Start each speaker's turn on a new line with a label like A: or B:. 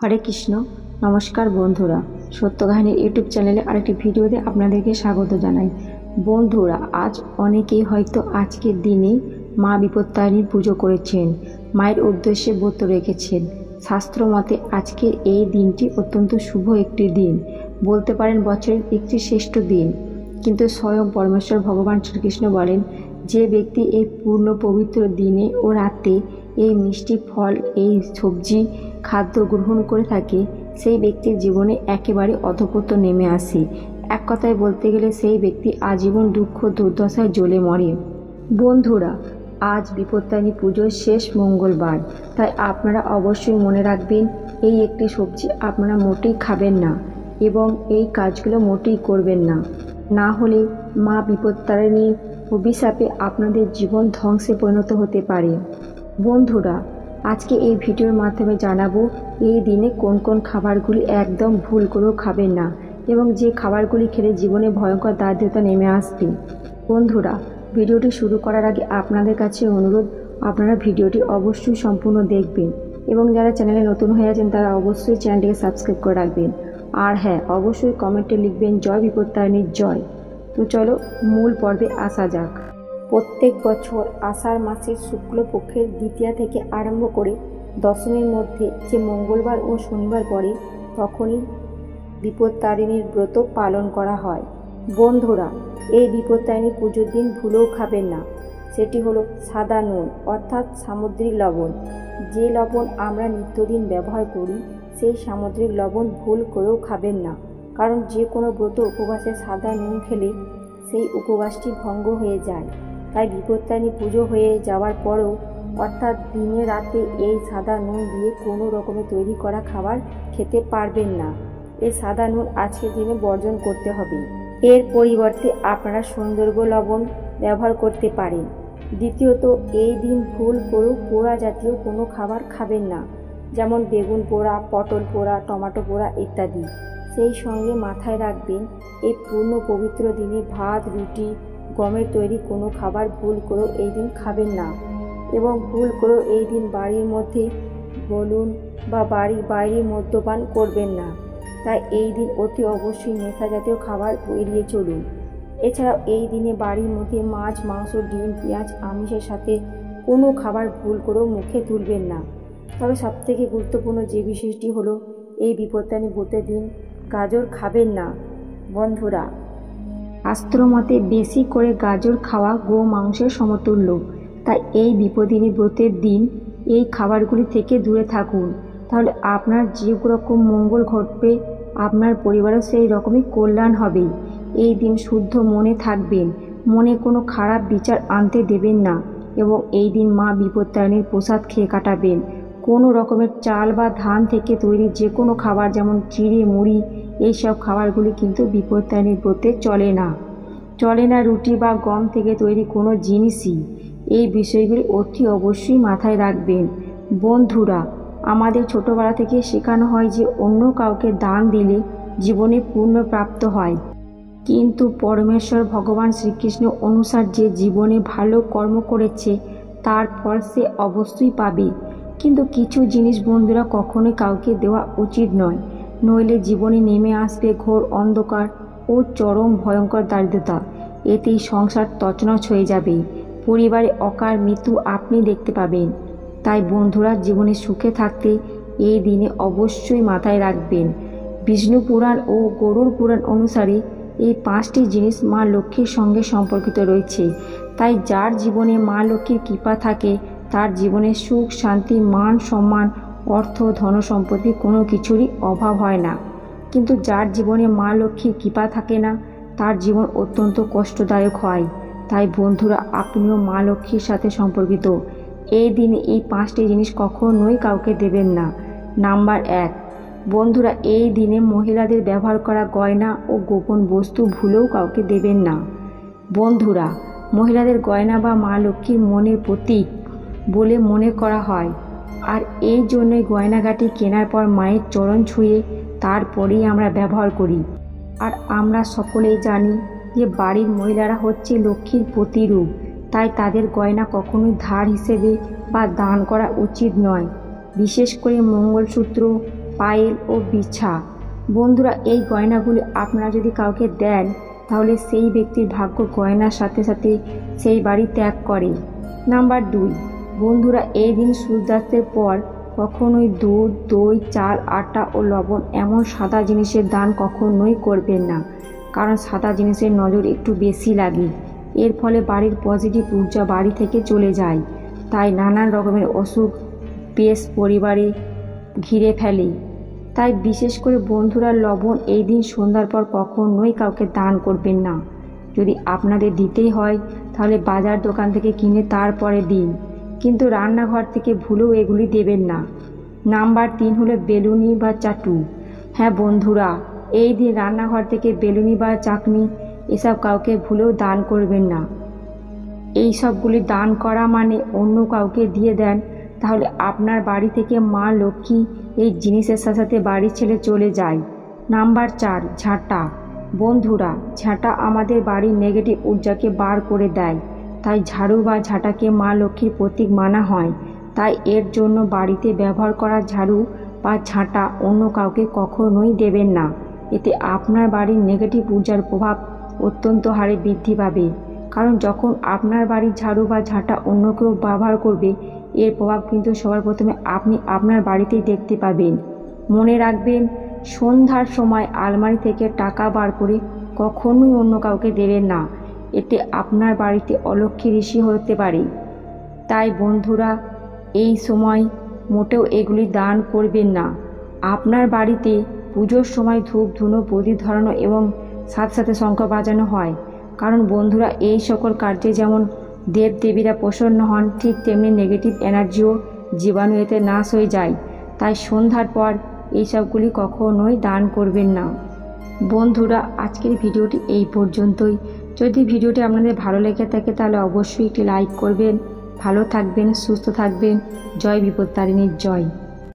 A: হরে কৃষ্ণ। নমস্কার বন্ধুরা, সত্য কাহিনীর ইউটিউব চ্যানেলে আরেকটি ভিডিওতে আপনাদেরকে স্বাগত জানাই। বন্ধুরা, আজ অনেকেই হয়তো আজকের দিনে মা বিপত্তারিণীর পুজো করেছেন, মায়ের উদ্দেশ্যে ব্রত রেখেছেন। শাস্ত্র মতে আজকের এই দিনটি অত্যন্ত শুভ একটি দিন, বলতে পারেন বছরের একটি শ্রেষ্ঠ দিন। কিন্তু স্বয়ং পরমেশ্বর ভগবান শ্রীকৃষ্ণ বলেন, যে ব্যক্তি এই পূর্ণ পবিত্র দিনে ও রাতে এই মিষ্টি ফল, এই সবজি খাদ্য গ্রহণ করে থাকে, সেই ব্যক্তির জীবনে একেবারে অধঃপতন নেমে আসে। এক কথায় বলতে গেলে সেই ব্যক্তি আজীবন দুঃখ দুর্দশায় জ্বলে মরে। বন্ধুরা, আজ বিপত্তারিণী পুজোর শেষ মঙ্গলবার, তাই আপনারা অবশ্যই মনে রাখবেন, এই একটি সবজি আপনারা মোটেই খাবেন না এবং এই কাজগুলো মোটেই করবেন না। না হলে মা বিপত্তারিণীর অভিশাপে আপনাদের জীবন ধ্বংসে পরিণত হতে পারে। বন্ধুরা, আজকে এই ভিডিওর মাধ্যমে জানাবো এই দিনে কোন কোন খাবারগুলি একদম ভুল করেও খাবেন না এবং যে খাবারগুলি খেলে জীবনে ভয়ঙ্কর দারিদ্রতা নেমে আসবে। বন্ধুরা, ভিডিওটি শুরু করার আগে আপনাদের কাছে অনুরোধ, আপনারা ভিডিওটি অবশ্যই সম্পূর্ণ দেখবেন এবং যারা চ্যানেলে নতুন হয়ে আছেন তারা অবশ্যই চ্যানেলটিকে সাবস্ক্রাইব করে রাখবেন। আর হ্যাঁ, অবশ্যই কমেন্টে লিখবেন জয় বিপত্তারিণীর জয়। তো চলো মূল পর্বে আসা যাক। প্রত্যেক বছর আষাঢ় মাসের শুক্লপক্ষের দ্বিতীয়া থেকে আরম্ভ করে দশমীর মধ্যে যে মঙ্গলবার ও শনিবার পড়ে, তখনই বিপত্তারিণীর ব্রত পালন করা হয়। বন্ধুরা, এই বিপত্তারিণী পুজোর দিন ভুলেও খাবেন না। সেটি হলো সাদা নুন, অর্থাৎ সামুদ্রিক লবণ। যে লবণ আমরা নিত্যদিন ব্যবহার করি, সেই সামুদ্রিক লবণ ভুল করেও খাবেন না, কারণ যে কোনো ব্রত উপবাসে সাদা নুন খেলে সেই উপবাসটি ভঙ্গ হয়ে যায়। তাই বিপত্তারিণী পুজো হয়ে যাওয়ার পরেও, অর্থাৎ দিনে রাতে এই সাদা নুন দিয়ে কোনো রকমের তৈরি করা খাবার খেতে পারবেন না। এই সাদা নুন আজকের দিনে বর্জন করতে হবে। এর পরিবর্তে আপনারা সৌন্দর্য লবণ ব্যবহার করতে পারেন। দ্বিতীয়ত, এই দিন ভুল করেও পোড়া জাতীয় কোনো খাবার খাবেন না, যেমন বেগুন পোড়া, পটল পোড়া, টমেটো পোড়া ইত্যাদি। সেই সঙ্গে মাথায় রাখবেন, এই পূর্ণ পবিত্র দিনে ভাত, রুটি, গমের তৈরি কোনো খাবার ভুল করেও এই দিন খাবেন না এবং ভুল করেও এই দিন বাড়ির মধ্যে বলুন বা বাড়ির বাইরে মদ্যপান করবেন না। তাই এই দিন অতি অবশ্যই নেশা জাতীয় খাবার এড়িয়ে চলুন। এছাড়াও এই দিনে বাড়ির মধ্যে মাছ, মাংস, ডিম, পেঁয়াজ, আমিষের সাথে কোনো খাবার ভুল করেও মুখে তুলবেন না। তবে সবথেকে গুরুত্বপূর্ণ যে বিষয়টি হলো, এই বিপত্তারিণী ব্রতের দিন গাজর খাবেন না। বন্ধুরা, শাস্ত্র মতে বেশি করে গাজর খাওয়া গো মাংসের সমতুল্য। তাই এই বিপত্তারিণী ব্রতের দিন এই খাবারগুলি থেকে দূরে থাকুন। তাহলে আপনার যে রকম মঙ্গল ঘটবে, আপনার পরিবারেও সেই রকমই কল্যাণ হবে। এই দিন শুদ্ধ মনে থাকবেন, মনে কোনো খারাপ বিচার আনতে দেবেন না এবং এই দিন মা বিপত্তারিণীর প্রসাদ খেয়ে কাটাবেন। কোনো রকমের চাল বা ধান থেকে তৈরি যে কোনো খাবার, যেমন চিড়ে, মুড়ি, এইসব খাবারগুলি কিন্তু বিপত্তারিণীর ব্রতে চলে না। রুটি বা গম থেকে তৈরি কোনো জিনিসই। এই বিষয়গুলি অতি অবশ্যই মাথায় রাখবেন। বন্ধুরা, আমাদের ছোটোবেলা থেকে শেখানো হয় যে অন্য কাউকে দান দিলে জীবনে পূর্ণ প্রাপ্ত হয়। কিন্তু পরমেশ্বর ভগবান শ্রীকৃষ্ণ অনুসার যে জীবনে ভালো কর্ম করেছে তার ফল সে অবশ্যই পাবে। কিন্তু কিছু জিনিস বন্ধুরা কখনোই কাউকে দেওয়া উচিত নয়, নইলে জীবনে নেমে আসবে ঘোর অন্ধকার ও চরম ভয়ঙ্কর দারিদ্রতা। এতেই সংসার তছনছ হয়ে যাবে, পরিবারে অকাল মৃত্যু আপনি দেখতে পাবেন। তাই বন্ধুরা, জীবনে সুখে থাকতে এই দিনে অবশ্যই মাথায় রাখবেন, বিষ্ণু পুরাণ ও গরুড় পুরাণ অনুসারে এই 5টি জিনিস মা লক্ষ্মীর সঙ্গে সম্পর্কিত রয়েছে। তাই যার জীবনে মা লক্ষ্মীর কৃপা থাকে তার জীবনে সুখ, শান্তি, মান, সম্মান, অর্থ, ধন সম্পত্তি কোনো কিছুরই অভাব হয় না। কিন্তু যার জীবনে মা লক্ষ্মীর কৃপা থাকে না তার জীবন অত্যন্ত কষ্টদায়ক হয়। তাই বন্ধুরা, আপনিও মা লক্ষ্মীর সাথে সম্পর্কিত। এই দিনে এই 5টি জিনিস কখনোই কাউকে দেবেন না। নাম্বার 1, বন্ধুরা, এই দিনে মহিলাদের ব্যবহার করা গয়না ও গোপন বস্তু ভুলেও কাউকে দেবেন না। বন্ধুরা, মহিলাদের গয়না বা মা লক্ষ্মীর মনের প্রতীক বলে মনে করা হয়, আর এই জন্যই গয়নাগাটি কেনার পর মায়ের চরণ ছুঁয়ে তারপরেই আমরা ব্যবহার করি। আর আমরা সকলেই জানি যে বাড়ির মহিলারা হচ্ছে লক্ষ্মীর প্রতিরূপ। তাই তাদের গয়না কখনোই ধার হিসেবে বা দান করা উচিত নয়। বিশেষ করে মঙ্গলসূত্র, পায়েল ও বিছা। বন্ধুরা, এই গয়নাগুলি আপনারা যদি কাউকে দেন তাহলে সেই ব্যক্তির ভাগ্য গয়নার সাথে সাথে সেই বাড়ি ত্যাগ করে। নাম্বার 2, বন্ধুরা, এই দিন সূর্যাস্তের পর কখনোই দুধ, দই, চাল, আটা ও লবণ এমন সাদা জিনিসের দান কখনোই করবেন না, কারণ সাদা জিনিসের নজর একটু বেশি লাগে। এর ফলে বাড়ির পজিটিভ ঊর্জা বাড়ি থেকে চলে যায়। তাই নানান রকমের অসুখ বেশ পরিবারে ঘিরে ফেলে। তাই বিশেষ করে বন্ধুরা, লবণ এই দিন সন্ধ্যার পর কখনোই কাউকে দান করবেন না। যদি আপনাদের দিতেই হয় তাহলে বাজার দোকান থেকে কিনে তারপরে দিন, কিন্তু রান্নাঘর থেকে ভুলেও এগুলি দেবেন না। নাম্বার 3 হলো বেলুনি বা চাটু। হ্যাঁ বন্ধুরা, এই দিন রান্নাঘর থেকে বেলুনি বা চাকনি এসব কাউকে ভুলেও দান করবেন না। এই সবগুলি দান করা মানে অন্য কাউকে দিয়ে দেন, তাহলে আপনার বাড়ি থেকে মা লক্ষ্মী এই জিনিসের সাথে সাথে বাড়ি ছেড়ে চলে যায়। নাম্বার 4, ঝাঁটা। বন্ধুরা, ঝাঁটা আমাদের বাড়ির নেগেটিভ ঊর্জাকে বার করে দেয়। তাই ঝাড়ু বা ঝাঁটাকে মা লক্ষ্মীর প্রতীক মানা হয়। তাই এর জন্য বাড়িতে ব্যবহার করা ঝাড়ু বা ঝাঁটা অন্য কাউকে কখনোই দেবেন না। এতে আপনার বাড়ির নেগেটিভ ঊর্জার প্রভাব অত্যন্ত হারে বৃদ্ধি পাবে। কারণ যখন আপনার বাড়ির ঝাড়ু বা ঝাঁটা অন্য কেউ ব্যবহার করবে, এর প্রভাব কিন্তু সবার প্রথমে আপনি আপনার বাড়িতেই দেখতে পাবেন। মনে রাখবেন, সন্ধ্যার সময় আলমারি থেকে টাকা বার করে কখনোই অন্য কাউকে দেবেন না। এতে আপনার বাড়িতে অলক্ষ্মী ঋষি হতে পারে। তাই বন্ধুরা, এই সময় মোটেও এগুলি দান করবেন না। আপনার বাড়িতে পুজোর সময় ধূপ, ধুনো, প্রদীপ ধরানো এবং সাথে সাথে শঙ্খ বাজানো হয়। কারণ বন্ধুরা, এই সকল কার্যে যেমন দেবদেবীরা প্রসন্ন হন, ঠিক তেমনি নেগেটিভ এনার্জিও জীবাণু এতে নাশ হয়ে যায়। তাই সন্ধ্যার পর এই সবগুলি কখনোই দান করবেন না। বন্ধুরা, আজকের ভিডিওটি এই পর্যন্তই। যদি ভিডিওটি আপনাদের ভালো লেগে থাকে তাহলে অবশ্যই একটি লাইক করবেন। ভালো থাকবেন, সুস্থ থাকবেন। জয় বিপত্তারিণীর জয়।